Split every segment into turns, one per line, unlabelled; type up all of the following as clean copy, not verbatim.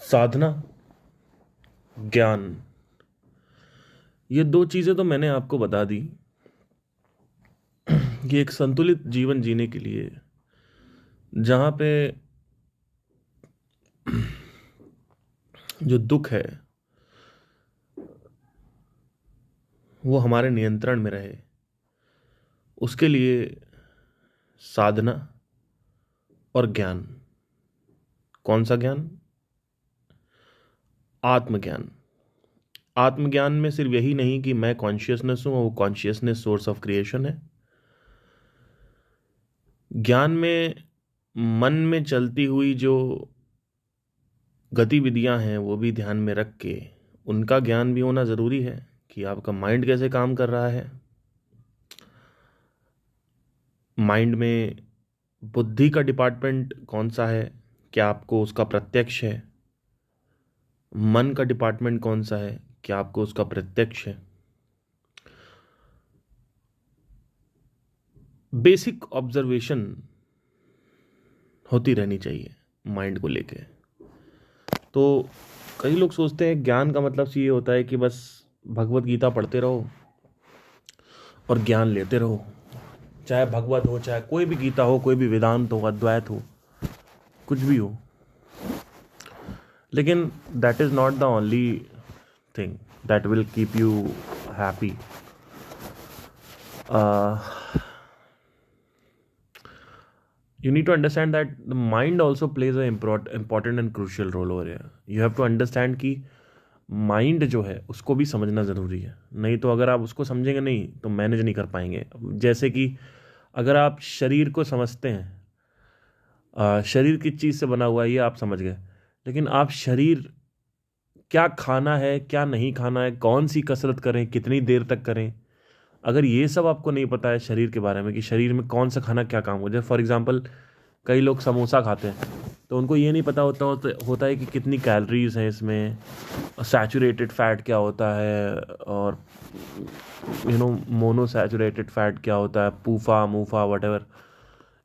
साधना, ज्ञान, ये दो चीज़ें तो मैंने आपको बता दी कि एक संतुलित जीवन जीने के लिए जहाँ पे जो दुख है वो हमारे नियंत्रण में रहे, उसके लिए साधना और ज्ञान। कौन सा ज्ञान? आत्मज्ञान। आत्मज्ञान में सिर्फ यही नहीं कि मैं कॉन्शियसनेस हूं और वो कॉन्शियसनेस सोर्स ऑफ क्रिएशन है। ज्ञान में मन में चलती हुई जो गतिविधियां हैं वो भी ध्यान में रख के उनका ज्ञान भी होना ज़रूरी है कि आपका माइंड कैसे काम कर रहा है। माइंड में बुद्धि का डिपार्टमेंट कौन सा है, क्या आपको उसका प्रत्यक्ष है? मन का डिपार्टमेंट कौन सा है, क्या आपको उसका प्रत्यक्ष है? बेसिक ऑब्जर्वेशन होती रहनी चाहिए माइंड को लेके। तो कई लोग सोचते हैं ज्ञान का मतलब ये होता है कि बस भगवत गीता पढ़ते रहो और ज्ञान लेते रहो, चाहे भगवत हो, चाहे कोई भी गीता हो, कोई भी वेदांत हो, अद्वैत हो, कुछ भी हो। लेकिन that is not the only thing that will keep you happy. You need to understand that the mind also plays a important and crucial role over here. You have to understand कि mind जो है उसको भी समझना ज़रूरी है। नहीं तो अगर आप उसको समझेंगे नहीं तो मैनेज नहीं कर पाएंगे। जैसे कि अगर आप शरीर को समझते हैं, शरीर किस चीज़ से बना हुआ है ये आप समझ गए, लेकिन आप शरीर क्या खाना है, क्या नहीं खाना है, कौन सी कसरत करें, कितनी देर तक करें, अगर ये सब आपको नहीं पता है शरीर के बारे में कि शरीर में कौन सा खाना क्या काम हो, जैसे फॉर एग्जांपल कई लोग समोसा खाते हैं तो उनको ये नहीं पता होता है कि कितनी कैलोरीज हैं इसमें, सैचुरेटेड फैट क्या होता है, और मोनोसैचुरेटेड फैट क्या होता है, पूफा मूफा वटेवर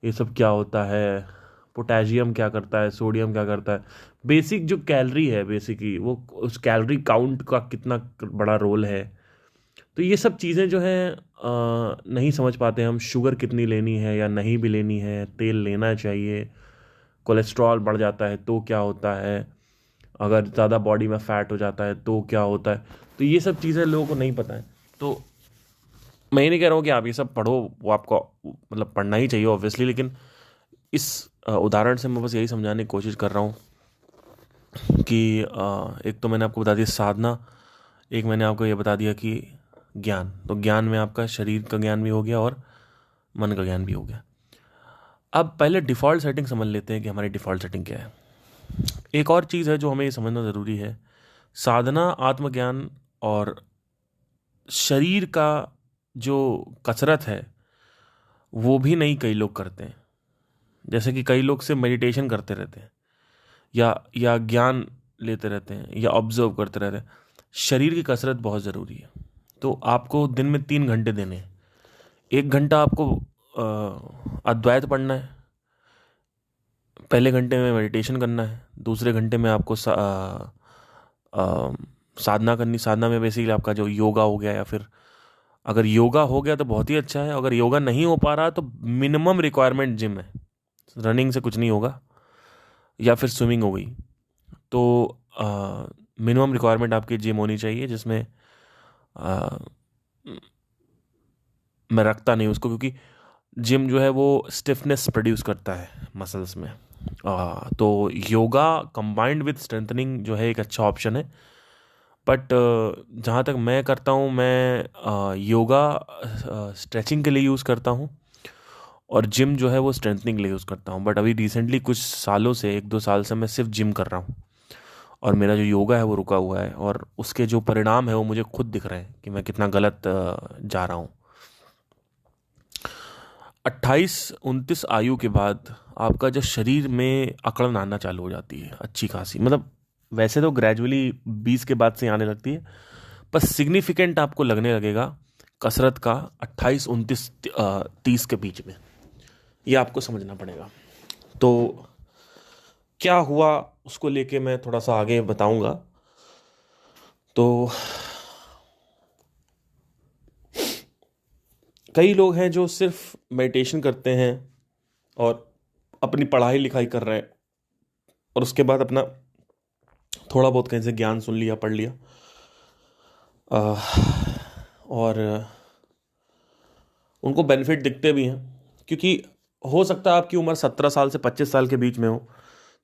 ये सब क्या होता है, पोटेशियम क्या करता है, सोडियम क्या करता है। बेसिक जो कैलोरी है बेसिकली वो उस कैलोरी काउंट का कितना बड़ा रोल है। तो ये सब चीज़ें जो हैं नहीं समझ पाते हम। शुगर कितनी लेनी है या नहीं भी लेनी है, तेल लेना चाहिए, कोलेस्ट्रॉल बढ़ जाता है तो क्या होता है, अगर ज़्यादा बॉडी में फैट हो जाता है तो क्या होता है। तो ये सब चीज़ें लोगों को नहीं पता है। तो मैं ये नहीं कह रहा हूँ कि आप ये सब पढ़ो, वो आपको मतलब पढ़ना ही चाहिए ऑब्वियसली, लेकिन इस उदाहरण से मैं बस यही समझाने की कोशिश कर रहा हूँ कि एक तो मैंने आपको बता दिया साधना, एक मैंने आपको ये बता दिया कि ज्ञान। तो ज्ञान में आपका शरीर का ज्ञान भी हो गया और मन का ज्ञान भी हो गया। अब पहले डिफ़ॉल्ट सेटिंग समझ लेते हैं कि हमारी डिफ़ॉल्ट सेटिंग क्या है। एक और चीज़ है जो हमें ये समझना ज़रूरी है, साधना, आत्मज्ञान और शरीर का जो कसरत है वो भी नहीं कई लोग करते हैं। जैसे कि कई लोग से मेडिटेशन करते रहते हैं या ज्ञान लेते रहते हैं या ऑब्जर्व करते रहते हैं। शरीर की कसरत बहुत ज़रूरी है। तो आपको दिन में 3 घंटे देने हैं। 1 घंटा आपको अद्वैत पढ़ना है, पहले घंटे में मेडिटेशन करना है, दूसरे घंटे में आपको साधना करनी। साधना में बेसिकली आपका जो योगा हो गया, या फिर अगर योगा हो गया तो बहुत ही अच्छा है, अगर योगा नहीं हो पा रहा तो मिनिमम रिक्वायरमेंट जिम है, रनिंग से कुछ नहीं होगा, या फिर स्विमिंग हो गई। तो मिनिमम रिक्वायरमेंट आपकी जिम होनी चाहिए, जिसमें मैं रखता नहीं उसको, क्योंकि जिम जो है वो स्टिफनेस प्रोड्यूस करता है मसल्स में। तो योगा कंबाइंड विद स्ट्रेंथनिंग जो है एक अच्छा ऑप्शन है। बट जहाँ तक मैं करता हूँ, मैं योगा स्ट्रेचिंग के लिए यूज़ करता हूँ और जिम जो है वो स्ट्रेंथनिंग के लिए यूज़ करता हूँ। बट अभी रिसेंटली कुछ सालों से, 1-2 साल से मैं सिर्फ जिम कर रहा हूँ और मेरा जो योगा है वो रुका हुआ है, और उसके जो परिणाम है वो मुझे खुद दिख रहे हैं कि मैं कितना गलत जा रहा हूँ। 28-29 आयु के बाद आपका जो शरीर में अकड़न आना चालू हो जाती है अच्छी खासी, मतलब वैसे तो ग्रेजुअली 20 के बाद से आने लगती है, पर सिग्निफिकेंट आपको लगने लगेगा कसरत का 28-29-30 के बीच में। ये आपको समझना पड़ेगा। तो क्या हुआ उसको लेके मैं थोड़ा सा आगे बताऊंगा। तो कई लोग हैं जो सिर्फ मेडिटेशन करते हैं और अपनी पढ़ाई लिखाई कर रहे हैं, और उसके बाद अपना थोड़ा बहुत कहीं से ज्ञान सुन लिया, पढ़ लिया, और उनको बेनिफिट दिखते भी हैं, क्योंकि हो सकता है आपकी उम्र 17 साल से 25 साल के बीच में हो,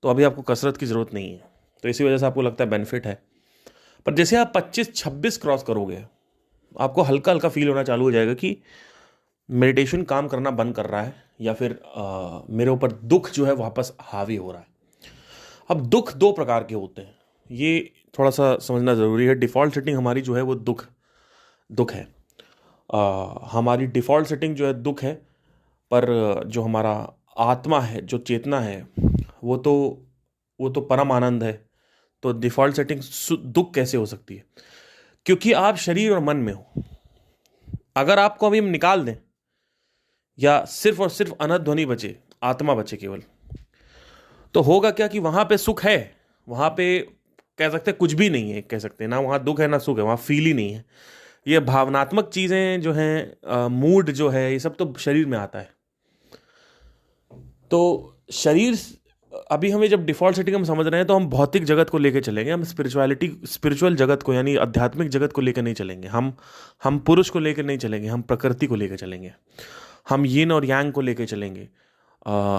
तो अभी आपको कसरत की ज़रूरत नहीं है, तो इसी वजह से आपको लगता है बेनिफिट है। पर जैसे आप 25-26 क्रॉस करोगे, आपको हल्का हल्का फील होना चालू हो जाएगा कि मेडिटेशन काम करना बंद कर रहा है, या फिर मेरे ऊपर दुख जो है वापस हावी हो रहा है। अब दुख दो प्रकार के होते हैं, ये थोड़ा सा समझना ज़रूरी है। डिफ़ॉल्ट सेटिंग हमारी जो है वो दुख दुख है। हमारी डिफ़ॉल्ट सेटिंग जो है दुख है, पर जो हमारा आत्मा है, जो चेतना है, वो तो वो तो परम आनंद है। तो डिफ़ॉल्ट सेटिंग दुख कैसे हो सकती है? क्योंकि आप शरीर और मन में हो। अगर आपको अभी हम निकाल दें, या सिर्फ और सिर्फ अनंत ध्वनि बचे, आत्मा बचे केवल, तो होगा क्या कि वहां पे सुख है, वहां पे कह सकते हैं कुछ भी नहीं है, कह सकते हैं ना वहां दुख है ना सुख है, वहां फील ही नहीं है। ये भावनात्मक चीजें जो हैं, मूड जो है, ये सब तो शरीर में आता है। तो शरीर, अभी हमें जब डिफॉल्ट सेटिंग हम समझ रहे हैं, तो हम भौतिक जगत को लेकर चलेंगे, हम स्पिरिचुअल जगत को, यानी आध्यात्मिक जगत को लेकर नहीं चलेंगे। हम पुरुष को लेकर नहीं चलेंगे, हम प्रकृति को लेकर चलेंगे, हम यिन और यांग को लेकर चलेंगे,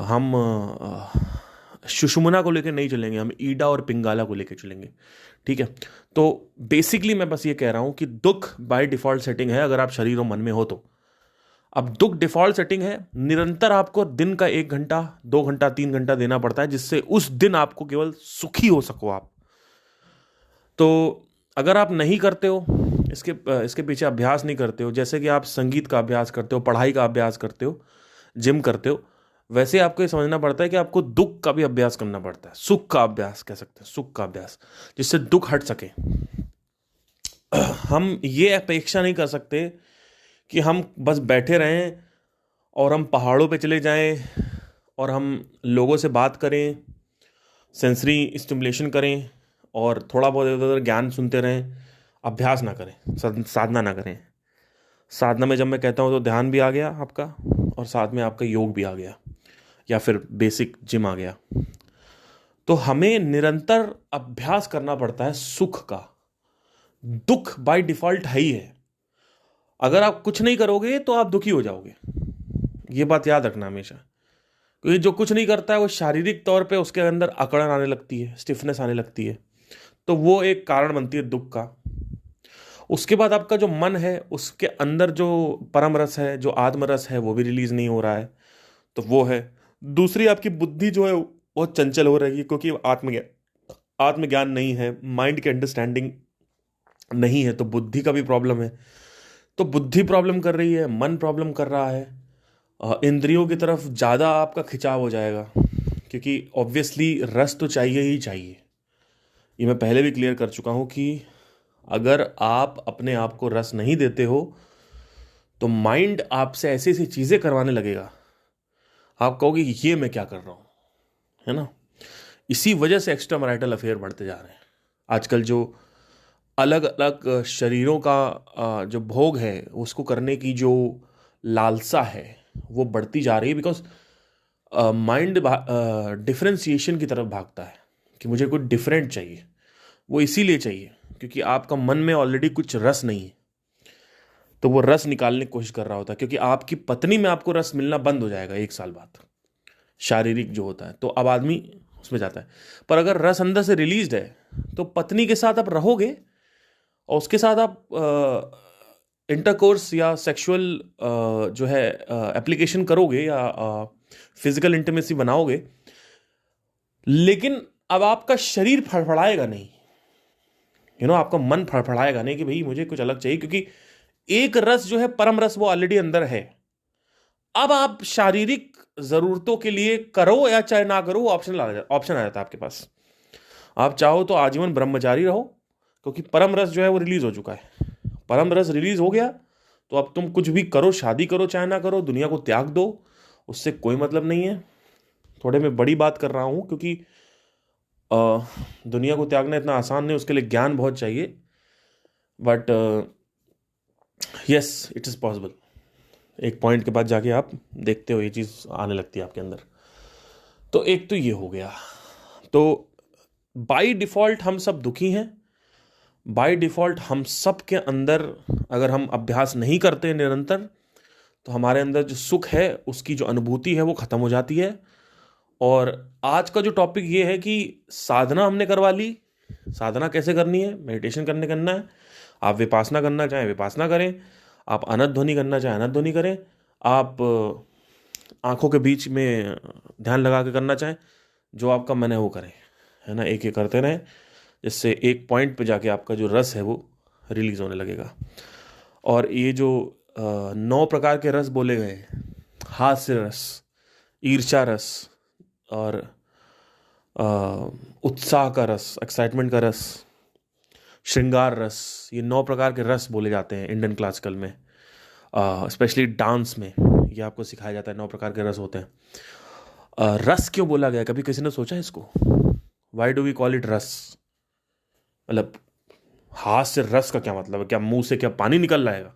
हम सुषुम्ना को लेकर नहीं चलेंगे, हम ईडा और पिंगाला को लेकर चलेंगे। ठीक है। तो बेसिकली मैं बस ये कह रहा हूं कि दुख बाय डिफॉल्ट सेटिंग है, अगर आप शरीर और मन में हो तो। अब दुख डिफॉल्ट सेटिंग है, निरंतर आपको दिन का 1 घंटा 2 घंटा 3 घंटा देना पड़ता है, जिससे उस दिन आपको केवल सुखी हो सको आप। तो अगर आप नहीं करते हो, इसके पीछे अभ्यास नहीं करते हो, जैसे कि आप संगीत का अभ्यास करते हो, पढ़ाई का अभ्यास करते हो, जिम करते हो, वैसे आपको ये समझना पड़ता है कि आपको दुख का भी अभ्यास करना पड़ता है, सुख का अभ्यास कह सकते हैं, सुख का अभ्यास, जिससे दुख हट सके। हम ये अपेक्षा नहीं कर सकते कि हम बस बैठे रहें और हम पहाड़ों पे चले जाएं और हम लोगों से बात करें, सेंसरी स्टिमुलेशन करें और थोड़ा बहुत इधर उधर ज्ञान सुनते रहें, अभ्यास ना करें, साधना ना करें। साधना में जब मैं कहता हूँ तो ध्यान भी आ गया आपका, और साथ में आपका योग भी आ गया, या फिर बेसिक जिम आ गया। तो हमें निरंतर अभ्यास करना पड़ता है सुख का। दुख बाय डिफॉल्ट है ही है, अगर आप कुछ नहीं करोगे तो आप दुखी हो जाओगे, ये बात याद रखना हमेशा। क्योंकि जो कुछ नहीं करता है वो शारीरिक तौर पे उसके अंदर अकड़न आने लगती है, स्टिफनेस आने लगती है, तो वो एक कारण बनती है दुख का। उसके बाद आपका जो मन है, उसके अंदर जो परम रस है, जो आत्म रस है, वो भी रिलीज नहीं हो रहा है, तो वो है। दूसरी, आपकी बुद्धि जो है वो चंचल हो रही है, क्योंकि आत्मज्ञान नहीं है, माइंड की अंडरस्टैंडिंग नहीं है, तो बुद्धि का भी प्रॉब्लम है। तो बुद्धि प्रॉब्लम कर रही है, मन प्रॉब्लम कर रहा है, इंद्रियों की तरफ ज़्यादा आपका खिंचाव हो जाएगा, क्योंकि ऑब्वियसली रस तो चाहिए ही चाहिए। ये मैं पहले भी क्लियर कर चुका हूँ कि अगर आप अपने आप को रस नहीं देते हो, तो माइंड आपसे ऐसी ऐसी चीज़ें करवाने लगेगा, आप कहोगे ये मैं क्या कर रहा हूँ, है ना। इसी वजह से एक्स्ट्रा मैरिटल अफेयर बढ़ते जा रहे हैं आजकल। जो अलग अलग शरीरों का जो भोग है, उसको करने की जो लालसा है, वो बढ़ती जा रही है, बिकॉज माइंड डिफरेंशिएशन की तरफ भागता है कि मुझे कुछ डिफरेंट चाहिए। वो इसीलिए चाहिए क्योंकि आपका मन में ऑलरेडी कुछ रस नहीं है, तो वो रस निकालने की कोशिश कर रहा होता है। क्योंकि आपकी पत्नी में आपको रस मिलना बंद हो जाएगा 1 साल बाद, शारीरिक जो होता है, तो अब आदमी उसमें जाता है। पर अगर रस अंदर से रिलीज्ड है, तो पत्नी के साथ आप रहोगे और उसके साथ आप इंटरकोर्स या सेक्सुअल जो है एप्लीकेशन करोगे, या फिजिकल इंटीमेसी बनाओगे, लेकिन अब आपका शरीर फड़फड़ाएगा नहीं, आपका मन फड़फड़ाएगा नहीं कि भाई मुझे कुछ अलग चाहिए, क्योंकि एक रस जो है परम रस वो ऑलरेडी अंदर है। अब आप शारीरिक जरूरतों के लिए करो या चाहे ना करो, ऑप्शन आ जाता है आपके पास। आप चाहो तो आजीवन ब्रह्मचारी रहो, क्योंकि परम रस जो है वो रिलीज हो चुका है। परम रस रिलीज हो गया तो अब तुम कुछ भी करो, शादी करो चाहे ना करो, दुनिया को त्याग दो, उससे कोई मतलब नहीं है। थोड़े मैं बड़ी बात कर रहा हूं, क्योंकि दुनिया को त्यागना इतना आसान नहीं, उसके लिए ज्ञान बहुत चाहिए, but yes it is possible. एक पॉइंट के बाद जाके आप देखते हो ये चीज़ आने लगती है आपके अंदर। तो एक तो ये हो गया। तो बाय डिफ़ॉल्ट हम सब दुखी हैं, बाय डिफ़ॉल्ट हम सब के अंदर अगर हम अभ्यास नहीं करते निरंतर तो हमारे अंदर जो सुख है उसकी जो अनुभूति है वो ख़त्म हो जाती है। और आज का जो टॉपिक ये है कि साधना हमने करवा ली, साधना कैसे करनी है, मेडिटेशन करना है, आप विपासना करना चाहें विपासना करें, आप अनंत ध्वनि करना चाहें अनंत ध्वनि करें, आप आंखों के बीच में ध्यान लगा के करना चाहें, जो आपका मन है वो करें, है ना, एक करते रहें, जिससे एक पॉइंट पे जाके आपका जो रस है वो रिलीज होने लगेगा। और ये जो 9 प्रकार के रस बोले गए, हास्य रस, ईर्ष्या रस और उत्साह का रस, एक्साइटमेंट का रस, श्रृंगार रस, ये 9 प्रकार के रस बोले जाते हैं इंडियन क्लासिकल में, स्पेशली डांस में ये आपको सिखाया जाता है। 9 प्रकार के रस होते हैं। रस क्यों बोला गया, कभी किसी ने सोचा इसको? Why do we call it ras? मतलब हास्य रस का क्या मतलब है? क्या मुंह से क्या पानी निकल जाएगा?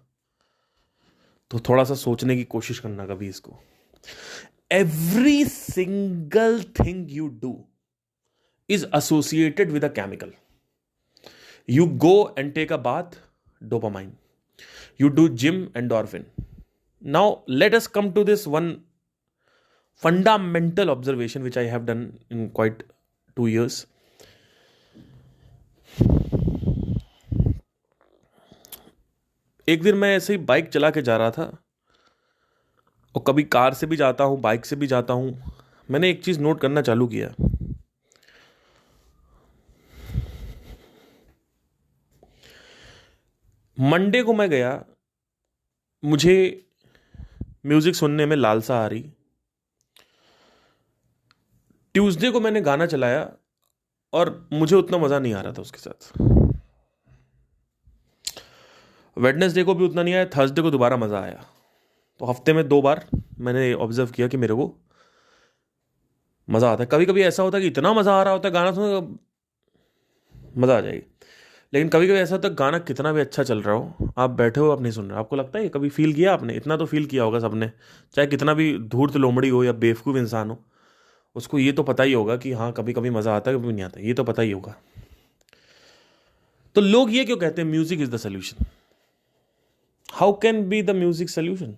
तो थोड़ा सा सोचने की कोशिश करना कभी इसको। Every single thing you do is associated with a chemical. You go and take a bath, dopamine. You do gym, endorphin. Now, let us come to this one fundamental observation which I have done in quite 2 years. एक दिन मैं ऐसे ही bike चला के जा रहा था, और कभी कार से भी जाता हूँ, बाइक से भी जाता हूँ। मैंने एक चीज़ नोट करना चालू किया। मंडे को मैं गया, मुझे म्यूजिक सुनने में लालसा आ रही। ट्यूसडे को मैंने गाना चलाया और मुझे उतना मज़ा नहीं आ रहा था उसके साथ। वेडनेसडे को भी उतना नहीं आया, थर्सडे को दोबारा मज़ा आया। तो हफ्ते में 2 बार मैंने ऑब्जर्व किया कि मेरे को मज़ा आता है। कभी कभी ऐसा होता है कि इतना मज़ा आ रहा होता है गाना सुन, मज़ा आ जाएगी। लेकिन कभी कभी ऐसा होता है गाना कितना भी अच्छा चल रहा हो, आप बैठे हो, आप नहीं सुन रहे, आपको लगता है कभी फील किया आपने? इतना तो फील किया होगा सबने, चाहे कितना भी धूर्त लोमड़ी हो या बेवकूफ़ इंसान हो, उसको ये तो पता ही होगा कि हाँ कभी कभी मज़ा आता है, कभी नहीं आता, ये तो पता ही होगा। तो लोग ये क्यों कहते हैं music is the solution? How can be the music solution?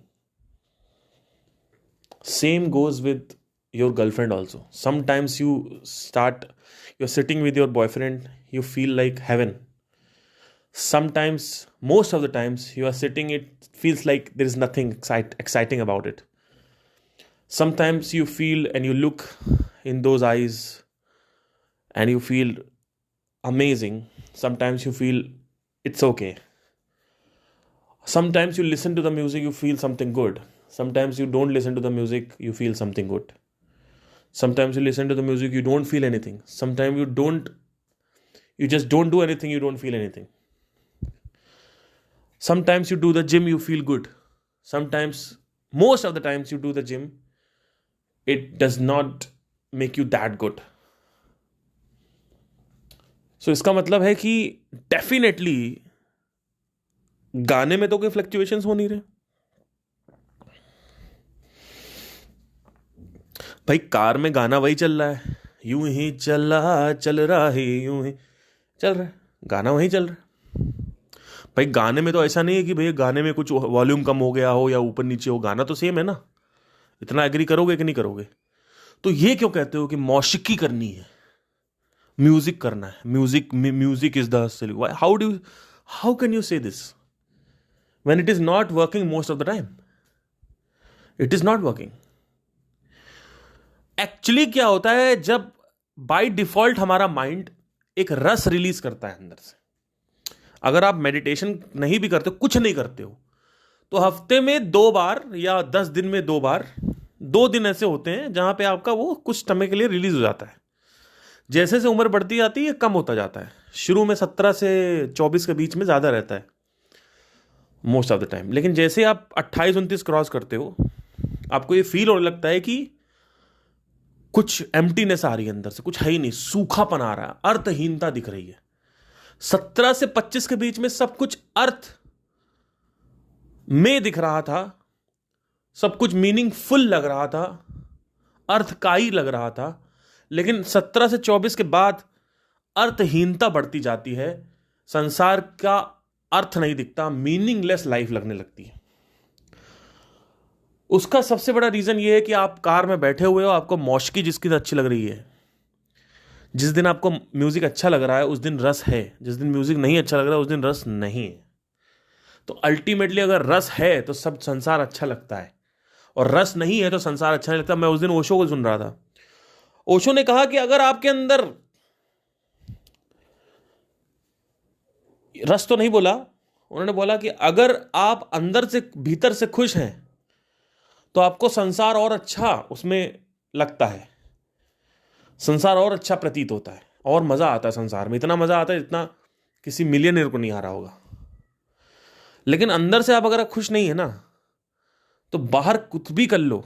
Same goes with your girlfriend also. Sometimes you are sitting with your boyfriend, you feel like heaven. Sometimes, most of the times, you are sitting, it feels like there is nothing exciting about it. Sometimes you feel and you look in those eyes and you feel amazing. Sometimes you feel it's okay. Sometimes you listen to the music, you feel something good. Sometimes you don't listen to the music, you feel something good. Sometimes you listen to the music, you don't feel anything. Sometimes you just don't do anything, you don't feel anything. Sometimes you do the gym, you feel good. Sometimes, most of the times you do the gym, it does not make you that good. So इसका मतलब है कि definitely गाने में तो कोई fluctuations हो नहीं रहे। भाई कार में गाना वही चल रहा है, यूं ही चला चल रहा है, यूं ही चल रहा है, गाना वहीं चल रहा है। भाई गाने में तो ऐसा नहीं है कि भैया गाने में कुछ वॉल्यूम कम हो गया हो या ऊपर नीचे हो, गाना तो सेम है ना। इतना एग्री करोगे कि नहीं करोगे? तो ये क्यों कहते हो कि मौसीकी करनी है, म्यूजिक करना है, music is the solution? How can you say this when it is not working most of the time? It is not working. Actually क्या होता है, जब बाय डिफॉल्ट हमारा माइंड एक रस रिलीज करता है अंदर से। अगर आप मेडिटेशन नहीं भी करते, कुछ नहीं करते हो, तो हफ्ते में 2 बार या 10 दिन में 2 बार, 2 दिन ऐसे होते हैं जहां पे आपका वो कुछ समय के लिए रिलीज हो जाता है। जैसे से उम्र बढ़ती जाती है कम होता जाता है। शुरू में 17 से 24 के बीच में ज़्यादा रहता है मोस्ट ऑफ द टाइम। लेकिन जैसे आप 28-29 क्रॉस करते हो, आपको ये फील होने लगता है कि कुछ एम्प्टीनेस आ रही है अंदर से, कुछ है ही नहीं, सूखापन आ रहा है, अर्थहीनता दिख रही है। 17 से 25 के बीच में सब कुछ अर्थ में दिख रहा था, सब कुछ मीनिंगफुल लग रहा था, अर्थकारी लग रहा था। लेकिन 17 से 24 के बाद अर्थहीनता बढ़ती जाती है, संसार का अर्थ नहीं दिखता, मीनिंगलेस लाइफ लगने लगती है। उसका सबसे बड़ा रीजन यह है कि आप कार में बैठे हुए हो, आपको मौशिकी जिसकी अच्छी लग रही है, जिस दिन आपको म्यूजिक अच्छा लग रहा है उस दिन रस है, जिस दिन म्यूजिक नहीं अच्छा लग रहा है उस दिन रस नहीं है। तो अल्टीमेटली अगर रस है तो सब संसार अच्छा लगता है, और रस नहीं है तो संसार अच्छा नहीं लगता। मैं उस दिन ओशो को सुन रहा था, ओशो ने कहा कि अगर आपके अंदर रस, तो नहीं बोला, उन्होंने बोला कि अगर आप अंदर से भीतर से खुश हैं तो आपको संसार और अच्छा उसमें लगता है, संसार और अच्छा प्रतीत होता है, और मजा आता है संसार में। इतना मजा आता है जितना किसी मिलियनर को नहीं आ रहा होगा। लेकिन अंदर से आप अगर खुश नहीं है ना, तो बाहर कुछ भी कर लो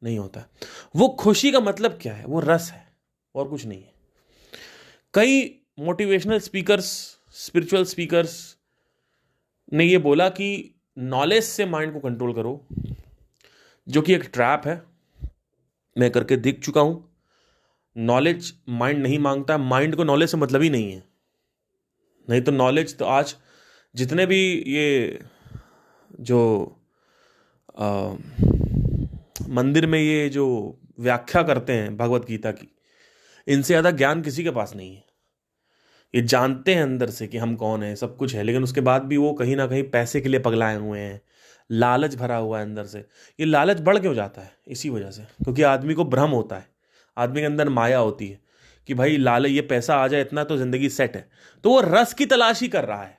नहीं होता। वो खुशी का मतलब क्या है? वो रस है और कुछ नहीं है। कई मोटिवेशनल स्पीकर्स, स्पिरिचुअल स्पीकर्स ने ये बोला कि नॉलेज से माइंड को कंट्रोल करो, जो कि एक ट्रैप है। मैं करके दिख चुका हूं। नॉलेज माइंड नहीं मांगता, माइंड को नॉलेज से मतलब ही नहीं है। नहीं तो नॉलेज तो आज जितने भी ये जो मंदिर में ये जो व्याख्या करते हैं भगवत गीता की, इनसे ज़्यादा ज्ञान किसी के पास नहीं है। ये जानते हैं अंदर से कि हम कौन है, सब कुछ है, लेकिन उसके बाद भी वो कहीं ना कहीं पैसे के लिए पगलाए हुए हैं, लालच भरा हुआ है अंदर से। ये लालच बढ़ क्यों जाता है? इसी वजह से, क्योंकि आदमी को भ्रम होता है, आदमी के अंदर माया होती है कि भाई लालच, ये पैसा आ जाए इतना तो जिंदगी सेट है। तो वो रस की तलाश ही कर रहा है।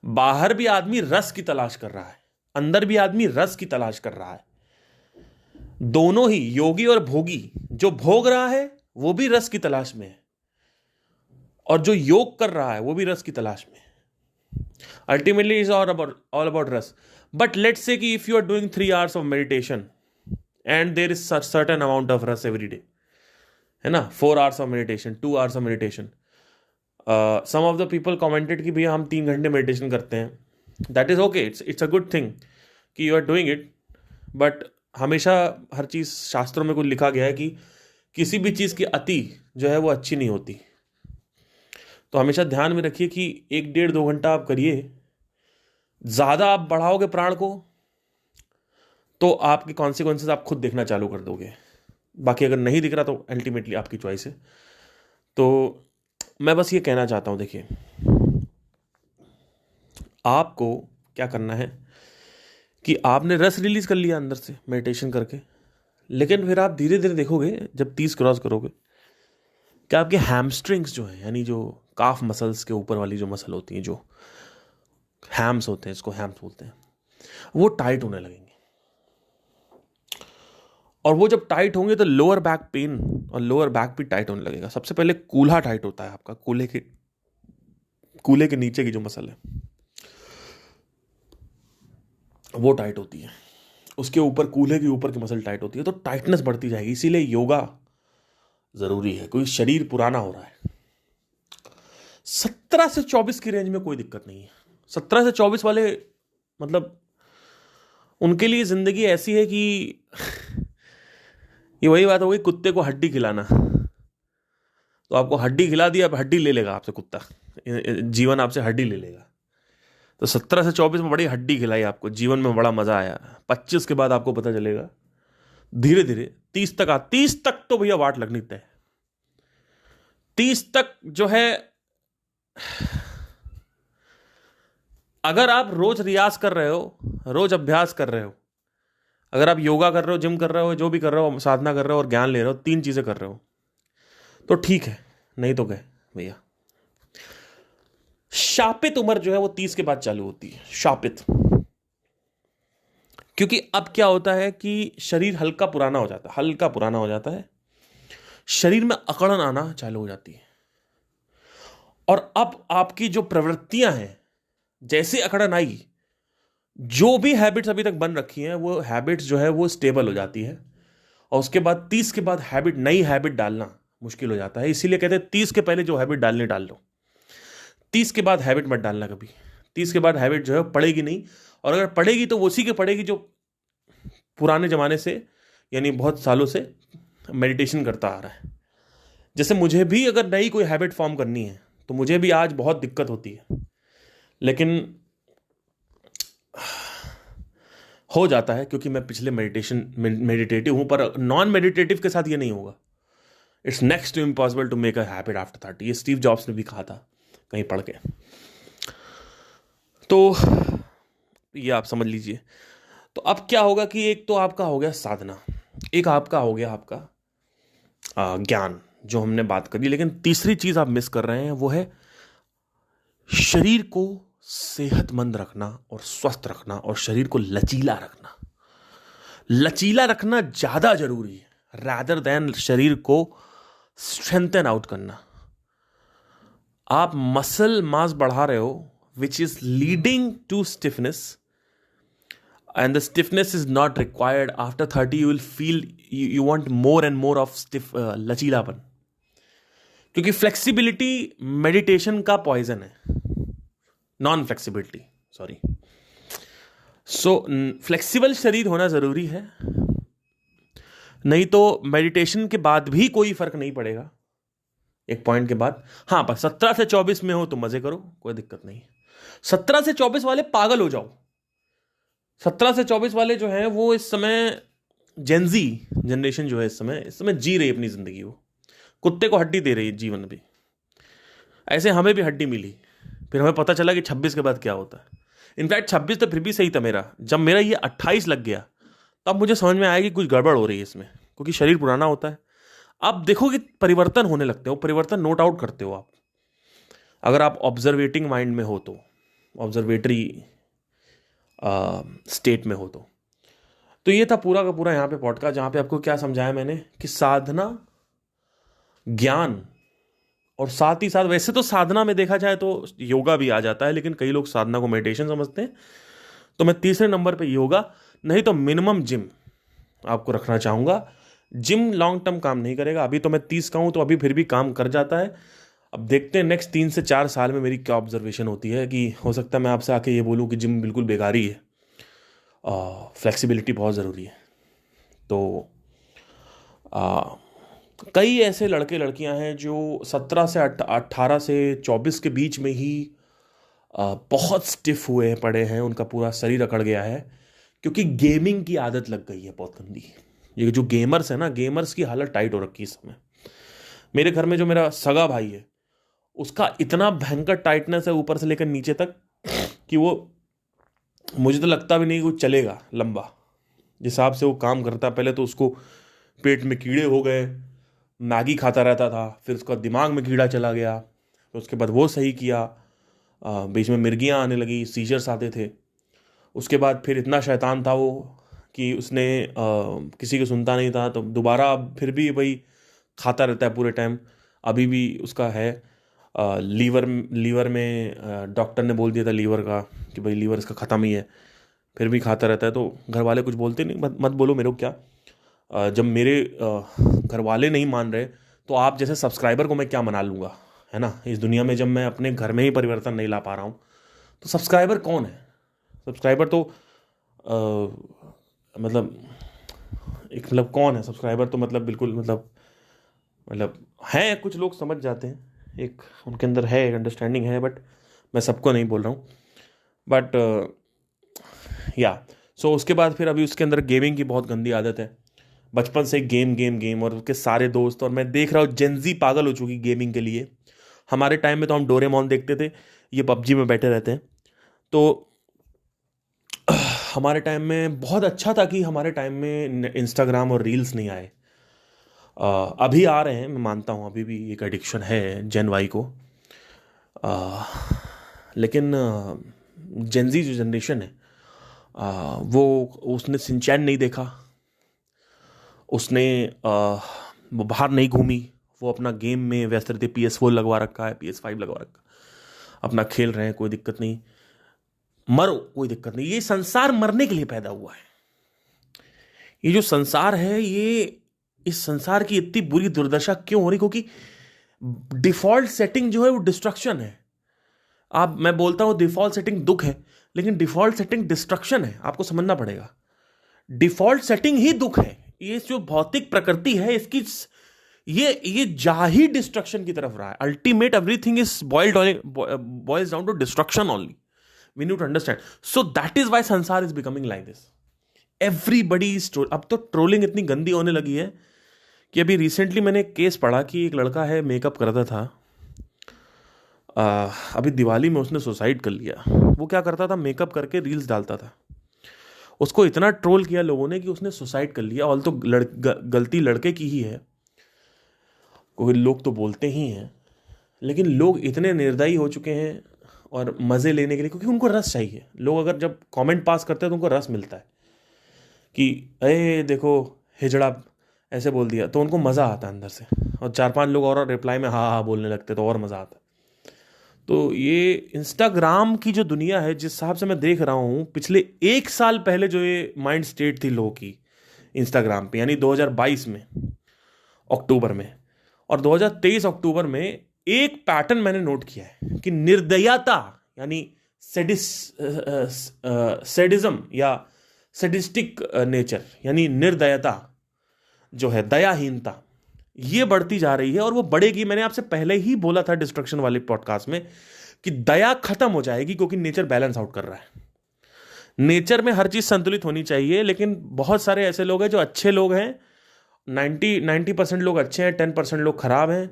बाहर भी आदमी रस की तलाश कर रहा है, अंदर भी आदमी रस की तलाश कर रहा है। दोनों ही, योगी और भोगी, जो भोग रहा है वो भी रस की तलाश में है, और जो योग कर रहा है वो भी रस की तलाश में है। अल्टीमेटली इज ऑल अबाउट रस। बट लेट्स से कि if you are doing 3 hours of meditation and there is certain amount of रस एवरी डे, है ना, 4 hours of meditation, 2 hours of meditation. Some of the people commented कि भैया हम 3 घंटे meditation करते हैं। That is okay, it's a good thing कि you are doing it. But हमेशा हर चीज़ शास्त्रों में कुछ लिखा गया है कि किसी भी चीज़ की अति जो है वो अच्छी नहीं होती। तो हमेशा ध्यान में रखिए कि 1-1.5-2 घंटा आप करिए। ज़्यादा आप बढ़ाओगे प्राण को तो आपके कॉन्सिक्वेंसेस आप खुद देखना चालू कर दोगे। बाकी अगर नहीं दिख रहा तो अल्टीमेटली आपकी चॉइस है। तो मैं बस ये कहना चाहता हूँ, देखिए आपको क्या करना है कि आपने रस रिलीज कर लिया अंदर से मेडिटेशन करके, लेकिन फिर आप धीरे धीरे देखोगे जब 30 क्रॉस करोगे कि आपके हैमस्ट्रिंग्स जो है, यानी जो काफ मसल्स के ऊपर वाली जो मसल होती है, जो हैम्स होते हैं, इसको हैम्स बोलते हैं, वो टाइट होने लगेंगे। और वो जब टाइट होंगे तो लोअर बैक पेन और लोअर बैक भी टाइट होने लगेगा। सबसे पहले कूल्हा टाइट होता है आपका, कूल्हे के नीचे की जो मसल है वो टाइट होती है, उसके ऊपर कूल्हे के ऊपर की मसल टाइट होती है, तो टाइटनेस बढ़ती जाएगी। इसीलिए योगा जरूरी है। कोई शरीर पुराना हो रहा है, 17 से 24 की रेंज में कोई दिक्कत नहीं है। 17 से 24 वाले मतलब उनके लिए जिंदगी ऐसी है कि ये वही बात हो गई, कुत्ते को हड्डी खिलाना। तो आपको हड्डी खिला दी, अब हड्डी ले लेगा आपसे कुत्ता, जीवन आपसे हड्डी ले लेगा। तो 17 से 24 में बड़ी हड्डी खिलाई आपको, जीवन में बड़ा मजा आया। 25 के बाद आपको पता चलेगा धीरे धीरे 30 तक तो भैया वाट लगनी तय। 30 तक जो है, अगर आप रोज रियाज कर रहे हो, रोज अभ्यास कर रहे हो, अगर आप योगा कर रहे हो, जिम कर रहे हो, जो भी कर रहे हो, साधना कर रहे हो और ज्ञान ले रहे हो, 3 चीजें कर रहे हो तो ठीक है। नहीं तो गए भैया। शापित उम्र जो है वो 30 के बाद चालू होती है, शापित। क्योंकि अब क्या होता है कि शरीर हल्का पुराना हो जाता है, शरीर में अकड़न आना चालू हो जाती है। और अब आपकी जो प्रवृत्तियां हैं, जैसे अकड़न आई, जो भी हैबिट्स अभी तक बन रखी हैं वो हैबिट्स जो है वो स्टेबल हो जाती है, और उसके बाद 30 के बाद नई हैबिट डालना मुश्किल हो जाता है। इसीलिए कहते हैं 30 के पहले जो हैबिट डालने डाल लो, 30 के बाद हैबिट मत डालना कभी। 30 के बाद हैबिट जो है पड़ेगी नहीं, और अगर पड़ेगी तो वो उसी के पड़ेगी जो पुराने जमाने से, यानी बहुत सालों से मेडिटेशन करता आ रहा है। जैसे मुझे भी अगर नई कोई हैबिट फॉर्म करनी है तो मुझे भी आज बहुत दिक्कत होती है, लेकिन हो जाता है क्योंकि मैं पिछले मेडिटेटिव हूं। पर नॉन मेडिटेटिव के साथ ये नहीं होगा। It's next to impossible to make a habit after 30। ये स्टीव जॉब्स ने भी कहा था कहीं पढ़ के। तो ये आप समझ लीजिए। तो अब क्या होगा कि एक तो आपका हो गया साधना, एक आपका हो गया आपका ज्ञान जो हमने बात करी, लेकिन तीसरी चीज आप मिस कर रहे हैं, वो है शरीर को सेहतमंद रखना और स्वस्थ रखना और शरीर को लचीला रखना। लचीला रखना ज्यादा जरूरी है रादर देन शरीर को स्ट्रेंथन आउट करना। आप मसल मास बढ़ा रहे हो which is leading to stiffness, and the stiffness is not required. After 30 you will feel you want more and more of stiff लचीलापन, क्योंकि फ्लेक्सिबिलिटी मेडिटेशन का पॉइजन है, नॉन फ्लेक्सिबिलिटी सॉरी। सो flexible शरीर होना जरूरी है, नहीं तो मेडिटेशन के बाद भी कोई फर्क नहीं पड़ेगा एक पॉइंट के बाद। हाँ, पर 17 से 24 में हो तो मजे करो, कोई दिक्कत नहीं। 17 से 24 वाले पागल हो जाओ। 17 से 24 वाले जो हैं वो इस समय जेनजी जनरेशन जो है इस समय जी रही अपनी जिंदगी। वो कुत्ते को हड्डी दे रही है जीवन भी। ऐसे हमें भी हड्डी मिली, फिर हमें पता चला कि 26 के बाद क्या होता है। इनफैक्ट 26 तो फिर भी सही था मेरा। जब मेरा ये 28 लग गया तब मुझे समझ में आया कि कुछ गड़बड़ हो रही है इसमें, क्योंकि शरीर पुराना होता है। अब देखो कि परिवर्तन होने लगते हो, परिवर्तन नोट आउट करते हो आप, अगर आप ऑब्जर्वेटिंग माइंड में हो तो, ऑब्जर्वेटरी स्टेट में हो तो ये था पूरा का पूरा यहाँ पे पॉडकास्ट, जहाँ पे आपको क्या समझाया मैंने कि साधना, ज्ञान, और साथ ही साथ वैसे तो साधना में देखा जाए तो योगा भी आ जाता है, लेकिन कई लोग साधना को मेडिटेशन समझते हैं। तो मैं तीसरे नंबर पे योगा, नहीं तो मिनिमम जिम आपको रखना चाहूँगा। जिम लॉन्ग टर्म काम नहीं करेगा। अभी तो मैं 30 का हूँ तो अभी फिर भी काम कर जाता है। अब देखते हैं नेक्स्ट 3 से 4 साल में मेरी क्या ऑब्जर्वेशन होती है, कि हो सकता है मैं आपसे आके ये बोलूँ कि जिम बिल्कुल बेकार ही है, फ्लेक्सिबिलिटी बहुत ज़रूरी है। तो कई ऐसे लड़के लड़कियां हैं जो 17 से 18 से 24 के बीच में ही बहुत स्टिफ हुए पड़े हैं, उनका पूरा शरीर अकड़ गया है, क्योंकि गेमिंग की आदत लग गई है बहुत गंदी। ये जो गेमर्स है ना, गेमर्स की हालत टाइट हो रखी है इस समय। मेरे घर में जो मेरा सगा भाई है उसका इतना भयंकर टाइटनेस है ऊपर से लेकर नीचे तक कि वो, मुझे तो लगता भी नहीं कि वो चलेगा लंबा। जिस हिसाब से वो काम करता, पहले तो उसको पेट में कीड़े हो गए, मैगी खाता रहता था, फिर उसका दिमाग में कीड़ा चला गया, तो उसके बाद वो सही किया, बीच में मिर्गियाँ आने लगी, सीजर्स आते थे। उसके बाद फिर इतना शैतान था वो कि उसने किसी को सुनता नहीं था, तो दोबारा फिर भी भाई खाता रहता है पूरे टाइम। अभी भी उसका है लीवर में डॉक्टर ने बोल दिया था लीवर का कि भाई लीवर इसका ख़त्म ही है, फिर भी खाता रहता है। तो घर वाले कुछ बोलते नहीं, मत बोलो मेरे को क्या। जब मेरे घर वाले नहीं मान रहे तो आप जैसे सब्सक्राइबर को मैं क्या मना लूँगा, है ना। इस दुनिया में जब मैं अपने घर में ही परिवर्तन नहीं ला पा रहा हूँ तो सब्सक्राइबर कौन है? सब्सक्राइबर तो मतलब कौन है सब्सक्राइबर? तो मतलब बिल्कुल मतलब है, कुछ लोग समझ जाते हैं, एक उनके अंदर है, एक अंडरस्टैंडिंग है, बट मैं सबको नहीं बोल रहा हूँ। बट सो उसके बाद फिर अभी उसके अंदर गेमिंग की बहुत गंदी आदत है, बचपन से गेम, और उसके सारे दोस्त, और मैं देख रहा हूँ जेंजी पागल हो चुकी गेमिंग के लिए। हमारे टाइम में तो हम डोरेमोन देखते थे, ये पबजी में बैठे रहते हैं। तो हमारे टाइम में बहुत अच्छा था कि हमारे टाइम में इंस्टाग्राम और रील्स नहीं आए। अभी आ रहे हैं, मैं मानता हूँ, अभी भी एक एडिक्शन है जेन वाई को। लेकिन जेनजी जो जनरेशन है वो उसने सिंचैन नहीं देखा, उसने वो बाहर नहीं घूमी, वो अपना गेम में व्यस्त रहते। PS4 लगवा रखा है, PS5 लगवा रखा, अपना खेल रहे हैं, कोई दिक्कत नहीं, मरो कोई दिक्कत नहीं। ये संसार मरने के लिए पैदा हुआ है। ये जो संसार है ये इस संसार की इतनी बुरी दुर्दशा क्यों हो रही? क्योंकि डिफॉल्ट सेटिंग जो है वो डिस्ट्रक्शन है। मैं बोलता हूं डिफॉल्ट सेटिंग दुख है, लेकिन डिफॉल्ट सेटिंग डिस्ट्रक्शन है, आपको समझना पड़ेगा। डिफॉल्ट सेटिंग ही दुख है। ये जो भौतिक प्रकृति है इसकी, ये जा ही डिस्ट्रक्शन की तरफ रहा है। Ultimate everything is boils down to destruction only. We need to understand. So that is why संसार is becoming like this. Everybody is troll. अब तो ट्रोलिंग इतनी गंदी होने लगी है कि अभी रिसेंटली मैंने एक केस पढ़ा कि एक लड़का है, मेकअप करता था, अभी दिवाली में उसने सुसाइड कर लिया। वो क्या करता था, मेकअप करके रील्स डालता था। उसको इतना ट्रोल किया लोगों ने कि उसने सुसाइड कर लिया। ऑल तो गलती लड़के की ही है, कोई लोग तो बोलते ही हैं, लेकिन लोग इतने निर्दयी हो चुके हैं और मज़े लेने के लिए, क्योंकि उनको रस चाहिए। लोग अगर जब कमेंट पास करते हैं तो उनको रस मिलता है कि अरे देखो हिजड़ा ऐसे बोल दिया, तो उनको मज़ा आता है अंदर से, और 4-5 लोग और रिप्लाई में हाँ हाँ बोलने लगते तो और मज़ा आता है। तो ये इंस्टाग्राम की जो दुनिया है, जिस हिसाब से मैं देख रहा हूँ, पिछले 1 साल पहले जो ये माइंड स्टेट थी लोगों की इंस्टाग्राम पे, यानी 2022 में अक्टूबर में, और 2023 अक्टूबर में एक पैटर्न मैंने नोट किया है कि निर्दयता यानी सेडिज्म या सेडिस्टिक नेचर यानी निर्दयता जो है, दयाहीनता, ये बढ़ती जा रही है और वो बढ़ेगी। मैंने आपसे पहले ही बोला था डिस्ट्रक्शन वाले पॉडकास्ट में कि दया खत्म हो जाएगी, क्योंकि नेचर बैलेंस आउट कर रहा है। नेचर में हर चीज संतुलित होनी चाहिए, लेकिन बहुत सारे ऐसे लोग हैं जो अच्छे लोग हैं, 90% लोग अच्छे हैं, 10% लोग खराब हैं।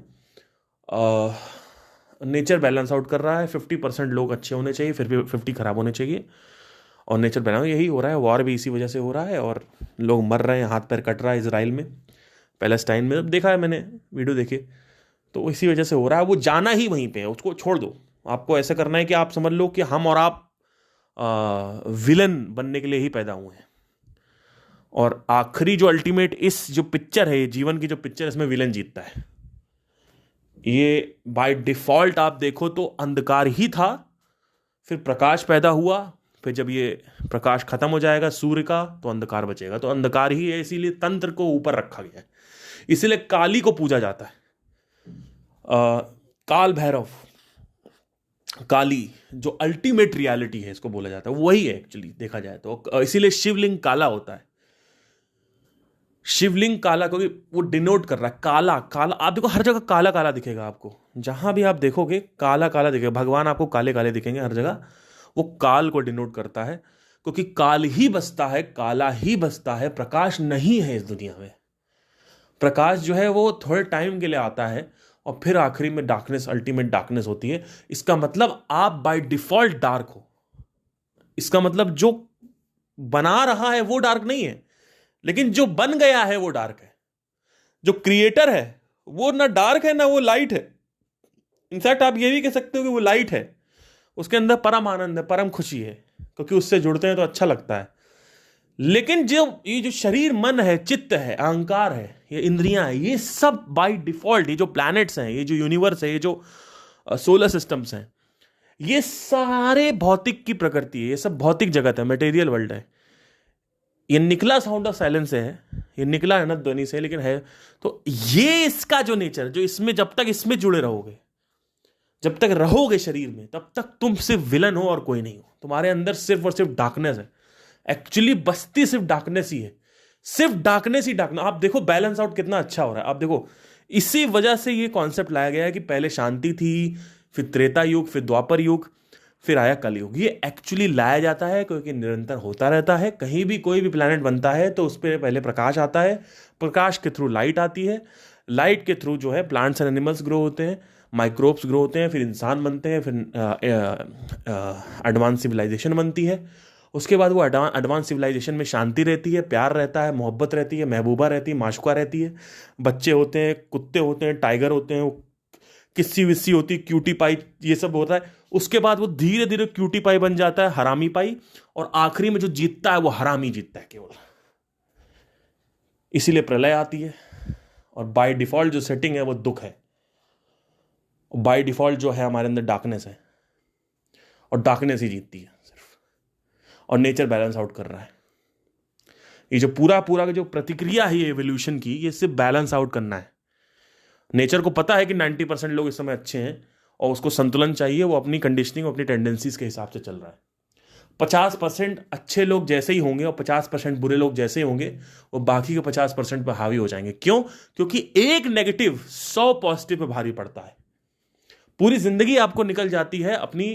नेचर बैलेंस आउट कर रहा है। 50% लोग अच्छे होने चाहिए, फिर भी 50 खराब होने चाहिए, और नेचर बैलेंस यही हो रहा है। वॉर भी इसी वजह से हो रहा है और लोग मर रहे हैं, हाथ पैर कट रहा है इसराइल में, पैलेस्टाइन में। अब देखा है मैंने, वीडियो देखे, तो इसी वजह से हो रहा है। वो जाना ही वहीं पे है, उसको छोड़ दो। आपको ऐसा करना है कि आप समझ लो कि हम और आप विलन बनने के लिए ही पैदा हुए हैं, और आखिरी जो अल्टीमेट इस जो पिक्चर है, जीवन की जो पिक्चर, इसमें विलन जीतता है। ये बाय डिफॉल्ट आप देखो तो अंधकार ही था, फिर प्रकाश पैदा हुआ, फिर जब ये प्रकाश खत्म हो जाएगा सूर्य का तो अंधकार बचेगा। तो अंधकार ही है, इसीलिए तंत्र को ऊपर रखा गया है, इसीलिए काली को पूजा जाता है। काल भैरव, काली जो अल्टीमेट रियलिटी है इसको बोला जाता है, वही है एक्चुअली देखा जाए तो। इसीलिए शिवलिंग काला होता है। शिवलिंग काला क्योंकि वो डिनोट कर रहा है काला काला। आप देखो हर जगह काला काला दिखेगा आपको, जहां भी आप देखोगे काला काला दिखेगा। भगवान आपको काले काले दिखेंगे हर जगह, वो काल को डिनोट करता है, क्योंकि काल ही बसता है, काला ही बसता है। प्रकाश नहीं है इस दुनिया में। प्रकाश जो है वो थोड़े टाइम के लिए आता है और फिर आखिरी में डार्कनेस, अल्टीमेट डार्कनेस होती है। इसका मतलब आप बाय डिफॉल्ट डार्क हो। इसका मतलब जो बना रहा है वो डार्क नहीं है, लेकिन जो बन गया है वो डार्क है। जो क्रिएटर है वो ना डार्क है ना वो लाइट है। इनफैक्ट आप ये भी कह सकते हो कि वो लाइट है, उसके अंदर परम आनंद है, परम खुशी है, क्योंकि उससे जुड़ते हैं तो अच्छा लगता है। लेकिन जो ये जो शरीर, मन है, चित्त है, अहंकार है, ये इंद्रियां है, ये सब बाय डिफॉल्ट, ये जो प्लैनेट्स हैं, ये जो यूनिवर्स है, ये जो सोलर सिस्टम्स हैं, ये सारे भौतिक की प्रकृति है। ये सब भौतिक जगत है, मटेरियल वर्ल्ड है। ये निकला साउंड ऑफ साइलेंस से है, ये निकला है ना ध्वनि से, लेकिन है। तो ये इसका जो नेचर, जो इसमें, जब तक इसमें जुड़े रहोगे, जब तक रहोगे शरीर में, तब तक तुम सिर्फ विलन हो और कोई नहीं हो। तुम्हारे अंदर सिर्फ और सिर्फ डार्कनेस है। एक्चुअली बस्ती सिर्फ डार्कनेस ही है, सिर्फ डार्कनेस ही डार्कनेस। आप देखो बैलेंस आउट कितना अच्छा हो रहा है। आप देखो, इसी वजह से ये कॉन्सेप्ट लाया गया है कि पहले शांति थी, फिर त्रेता युग, फिर द्वापर युग, फिर आया कलयुग। ये एक्चुअली लाया जाता है क्योंकि निरंतर होता रहता है। कहीं भी कोई भी प्लैनेट बनता है तो उस पर पहले प्रकाश आता है, प्रकाश के थ्रू लाइट आती है, लाइट के थ्रू जो है प्लांट्स एंड एनिमल्स ग्रो होते हैं, माइक्रोब्स ग्रो होते हैं, फिर इंसान बनते हैं, फिर एडवांस सिविलाइजेशन बनती है। उसके बाद वो एडवांस सिविलाइजेशन में शांति रहती है, प्यार रहता है, मोहब्बत रहती है, महबूबा रहती है, माशुका रहती है, बच्चे होते हैं, कुत्ते होते हैं, टाइगर होते हैं, किस्सी विस्सी होती है, क्यूटी पाई, ये सब होता है। उसके बाद वो धीरे धीरे क्यूटी पाई बन जाता है, हरामी पाई, और आखिरी में जो जीतता है वो हरामी जीतता है केवल। इसीलिए प्रलय आती है, और बाय डिफॉल्ट जो सेटिंग है वो दुख है। बाय डिफॉल्ट जो है हमारे अंदर डार्कनेस है, और डार्कनेस ही जीतती है सिर्फ, और नेचर बैलेंस आउट कर रहा है। ये जो पूरा पूरा जो प्रतिक्रिया है ये एवोल्यूशन की, ये सिर्फ बैलेंस आउट करना है। नेचर को पता है कि 90% लोग इस समय अच्छे हैं और उसको संतुलन चाहिए, वो अपनी कंडीशनिंग, अपनी टेंडेंसीज के हिसाब से चल रहा है। 50% अच्छे लोग जैसे ही होंगे और 50% बुरे लोग जैसे ही होंगे, वो बाकी के 50% पर हावी हो जाएंगे। क्यों? क्योंकि एक नेगेटिव 100 पॉजिटिव पे भारी पड़ता है। पूरी जिंदगी आपको निकल जाती है अपनी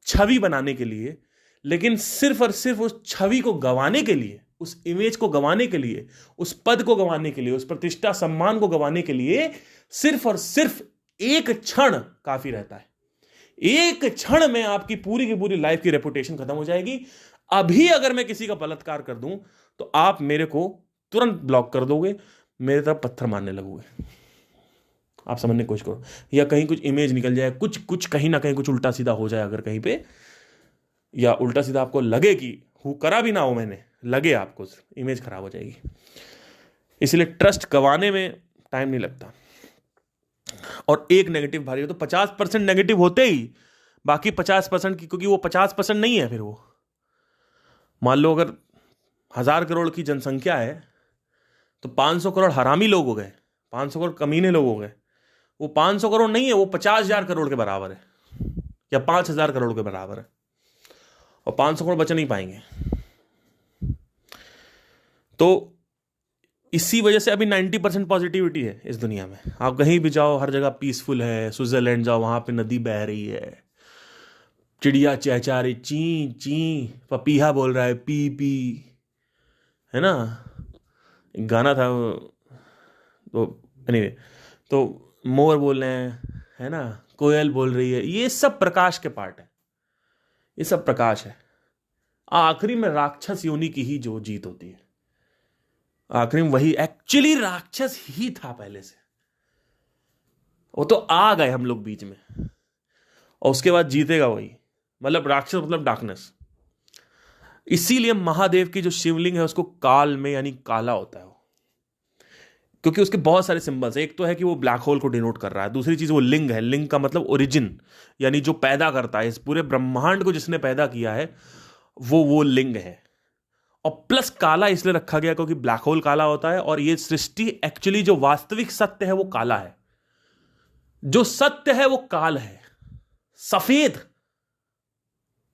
छवि बनाने के लिए, लेकिन सिर्फ और सिर्फ उस छवि को गंवाने के लिए, उस इमेज को गंवाने के लिए, उस पद को गंवाने के लिए, उस प्रतिष्ठा सम्मान को गंवाने के लिए सिर्फ और सिर्फ एक क्षण काफी रहता है। एक क्षण में आपकी पूरी की पूरी लाइफ की रेपुटेशन खत्म हो जाएगी। अभी अगर मैं किसी का बलात्कार कर दूं तो आप मेरे को तुरंत ब्लॉक कर दोगे, मेरे तरफ पत्थर मारने लगोगे। आप समझने की कोशिश करो। या कहीं कुछ इमेज निकल जाए, कुछ कहीं ना कहीं कुछ उल्टा सीधा हो जाए अगर कहीं पे, या उल्टा सीधा आपको लगे कि करा भी ना हो मैंने, लगे आपको, इमेज खराब हो जाएगी। इसलिए ट्रस्ट गंवाने में टाइम नहीं लगता। और एक नेगेटिव भारी हो तो 50% नेगेटिव होते ही बाकी 50% की, क्योंकि वो 50% नहीं है। फिर वो मान लो अगर 1000 करोड़ की जनसंख्या है तो 500 करोड़ हरामी लोग हो गए, 500 करोड़ कमीने लोग हो गए। वो 500 करोड़ नहीं है, वो 50,000 करोड़ के बराबर है या 5,000 करोड़ के बराबर है, और 500 करोड़ बच नहीं पाएंगे। तो इसी वजह से अभी 90% पॉजिटिविटी है इस दुनिया में। आप कहीं भी जाओ, हर जगह पीसफुल है। स्विट्जरलैंड जाओ, वहां पे नदी बह रही है, चिड़िया चहचहा रही, ची ची, पपीहा बोल रहा है पी पी, है ना। एक गाना था तो एनीवे, तो मोर बोल रहे हैं, है ना, कोयल बोल रही है। ये सब प्रकाश के पार्ट है, ये सब प्रकाश है। आखिरी में राक्षस योनि की ही जो जीत होती है, आखिरी में वही एक्चुअली राक्षस ही था पहले से, वो तो आ गए हम लोग बीच में, और उसके बाद जीतेगा वही। मतलब राक्षस मतलब डार्कनेस। इसीलिए महादेव की जो शिवलिंग है उसको काल में यानी काला होता है वो, क्योंकि उसके बहुत सारे सिंबल्स है। एक तो है कि वो ब्लैक होल को डिनोट कर रहा है, दूसरी चीज वो लिंग है। लिंग का मतलब ओरिजिन, यानी जो पैदा करता है इस पूरे ब्रह्मांड को, जिसने पैदा किया है वो लिंग है। और प्लस काला इसलिए रखा गया क्योंकि ब्लैक होल काला होता है, और ये सृष्टि एक्चुअली जो वास्तविक सत्य है वो काला है, जो सत्य है वो काल है। सफेद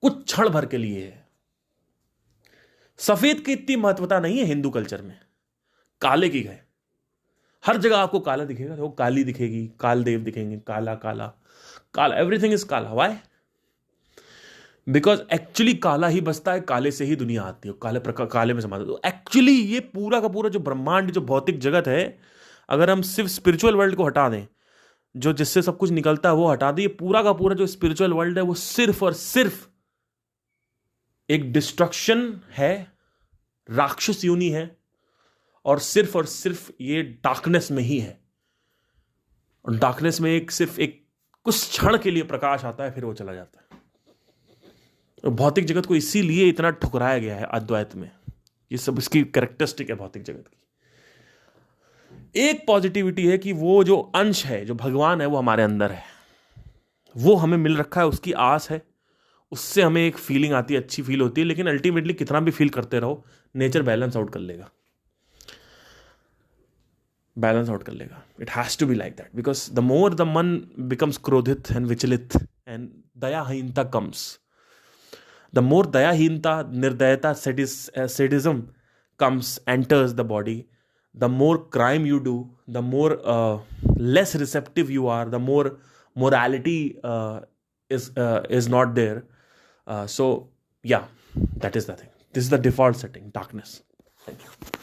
कुछ क्षण भर के लिए है। सफेद की इतनी महत्वता नहीं है हिंदू कल्चर में, काले की है। हर जगह आपको काला दिखेगा, वो काली दिखेगी, काल देव दिखेंगे, काला काला काला, एवरीथिंग इज काला। व्हाई? बिकॉज एक्चुअली काला ही बसता है, काले से ही दुनिया आती है, काले में समाता है। तो एक्चुअली ये पूरा का पूरा जो ब्रह्मांड, जो भौतिक जगत है, अगर हम सिर्फ स्पिरिचुअल वर्ल्ड को हटा दें, जो जिससे सब कुछ निकलता है वो हटा दें, पूरा का पूरा जो स्पिरिचुअल वर्ल्ड है वो सिर्फ और सिर्फ एक डिस्ट्रक्शन है, राक्षस योनि है, और सिर्फ ये डार्कनेस में ही है। और डार्कनेस में सिर्फ एक कुछ क्षण के लिए प्रकाश आता है, फिर वो चला जाता है। तो भौतिक जगत को इसीलिए इतना ठुकराया गया है अद्वैत में। ये सब इसकी कैरेक्टरिस्टिक है भौतिक जगत की। एक पॉजिटिविटी है कि वो जो अंश है, जो भगवान है, वो हमारे अंदर है, वो हमें मिल रखा है, उसकी आस है, उससे हमें एक फीलिंग आती है, अच्छी फील होती है। लेकिन अल्टीमेटली कितना भी फील करते रहो, नेचर बैलेंस आउट कर लेगा, बैलेंस आउट कर लेगा। It has to be like that, because the more the मन बिकम्स क्रोधित एंड विचलित एंड दयाहीनता comes, the more dayahinta, nirdayata, sadism comes, enters the body, the more crime you do, the more less receptive you are, the more morality is not there. So yeah, that is the thing. This is the default setting, darkness. Thank you.